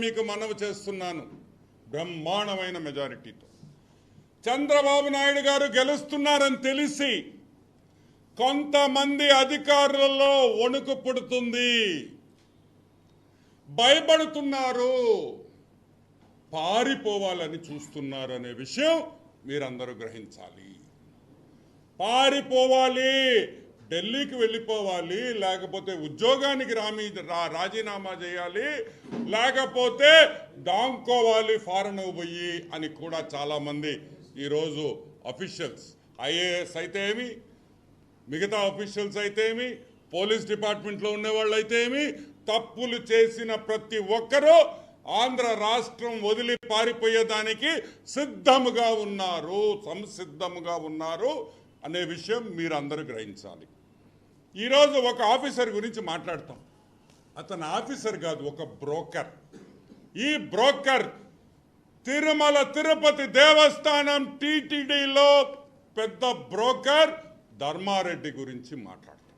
మీకు మనవి చేస్తున్నాను బ్రహ్మాండమైన మెజారిటీతో చంద్రబాబు నాయుడు గారు గెలుస్తున్నారని తెలిసి కొంతమంది అధికారులలో వణుకు పుడుతుంది, భయపడుతున్నారు, పారిపోవాలని చూస్తున్నారు అనే విషయం మీరందరూ గ్రహించాలి. పారిపోవాలి, ఢిల్లీకి వెళ్ళిపోవాలి, లేకపోతే ఉద్యోగానికి రాజీనామా చేయాలి, లేకపోతే దాంకోవాలి ఫారెన్ పోయి అని కూడా చాలామంది ఈరోజు అఫీషియల్స్, ఐఏఎస్ అయితే ఏమి, మిగతా అఫీషియల్స్ అయితే ఏమి, పోలీస్ డిపార్ట్మెంట్లో ఉండేవాళ్ళు అయితే ఏమి, తప్పులు చేసిన ప్రతి ఒక్కరూ ఆంధ్ర రాష్ట్రం వదిలి పారిపోయేదానికి సిద్ధముగా ఉన్నారు, సంసిద్ధముగా ఉన్నారు అనే విషయం మీరు అందరూ గ్రహించాలి. ఈరోజు ఒక ఆఫీసర్ గురించి మాట్లాడతాం. అతను ఆఫీసర్ కాదు, ఒక బ్రోకర్. ఈ బ్రోకర్ తిరుమల తిరుపతి దేవస్థానం టీటీడీలో పెద్ద బ్రోకర్ ధర్మారెడ్డి గురించి మాట్లాడతాం.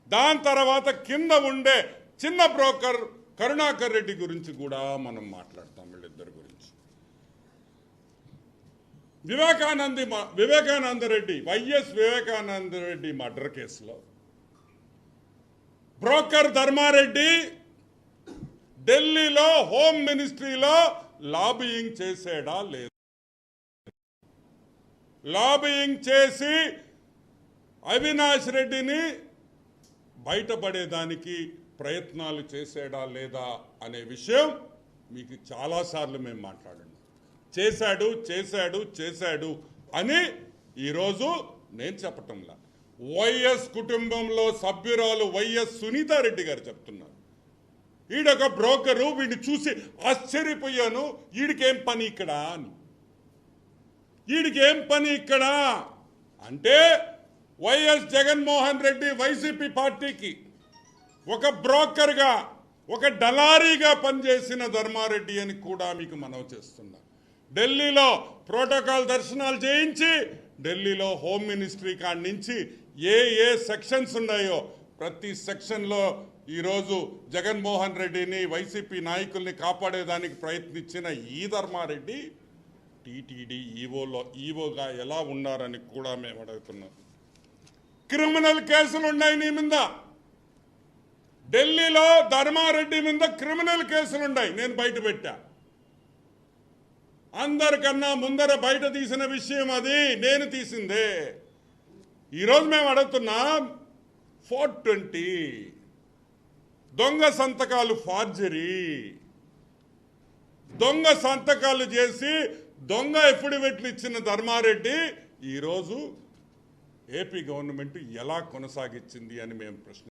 దాని తర్వాత కింద ఉండే చిన్న బ్రోకర్ కరుణాకర్ రెడ్డి గురించి కూడా మనం మాట్లాడతాం. వీళ్ళిద్దరి గురించి వివేకానంద రెడ్డి, వైఎస్ వివేకానంద రెడ్డి మర్డర్ కేసులో బ్రోకర్ ధర్మారెడ్డి ఢిల్లీలో హోమ్ మినిస్ట్రీలో లాబియింగ్ చేసాడా లేదా, లాబియింగ్ చేసి అవినాష్ రెడ్డిని బయటపడేదానికి ప్రయత్నాలు చేసాడా లేదా అనే విషయం మీకు చాలాసార్లు మేము మాట్లాడాము. చేశాడు చేశాడు చేశాడు అని ఈరోజు నేను చెప్పటంలా, వైఎస్ కుటుంబంలో సభ్యురాలు వైఎస్ సునీతారెడ్డి గారు చెప్తున్నారు. ఈడొక బ్రోకరు, వీడిని చూసి ఆశ్చర్యపోయాను, వీడికేం పని ఇక్కడ అని. వీడికేం పని ఇక్కడ అంటే వైఎస్ జగన్మోహన్ రెడ్డి వైసీపీ పార్టీకి ఒక బ్రోకర్గా, ఒక డలారీగా పనిచేసిన ధర్మారెడ్డి అని కూడా మీకు మనవి చేస్తున్నా. ఢిల్లీలో ప్రోటోకాల్ దర్శనాలు చేయించి ఢిల్లీలో హోమ్ మినిస్ట్రీ కాడి నుంచి ఏ సెక్షన్స్ ఉన్నాయో ప్రతి సెక్షన్లో ఈరోజు జగన్మోహన్ రెడ్డిని వైసీపీ నాయకుల్ని కాపాడేదానికి ప్రయత్నించిన ఈ ధర్మారెడ్డి టీటీడీ ఈవోగా ఎలా ఉన్నారని కూడా మేము అడుగుతున్నాం. క్రిమినల్ కేసులు ఉన్నాయి నీ మీద. ఢిల్లీలో ధర్మారెడ్డి మీద క్రిమినల్ కేసులు ఉన్నాయి, నేను బయట పెట్టా. అందరికన్నా ముందర బయట తీసిన విషయం అది, నేను తీసిందే. ఈరోజు మేము అడుగుతున్నాం, 420 దొంగ సంతకాలు, ఫార్జరీ, దొంగ సంతకాలు చేసి దొంగ ఎఫిడవిట్లు ఇచ్చిన ధర్మారెడ్డి ఈరోజు ఏపీ గవర్నమెంట్ ఎలా కొనసాగించింది అని మేము ప్రశ్న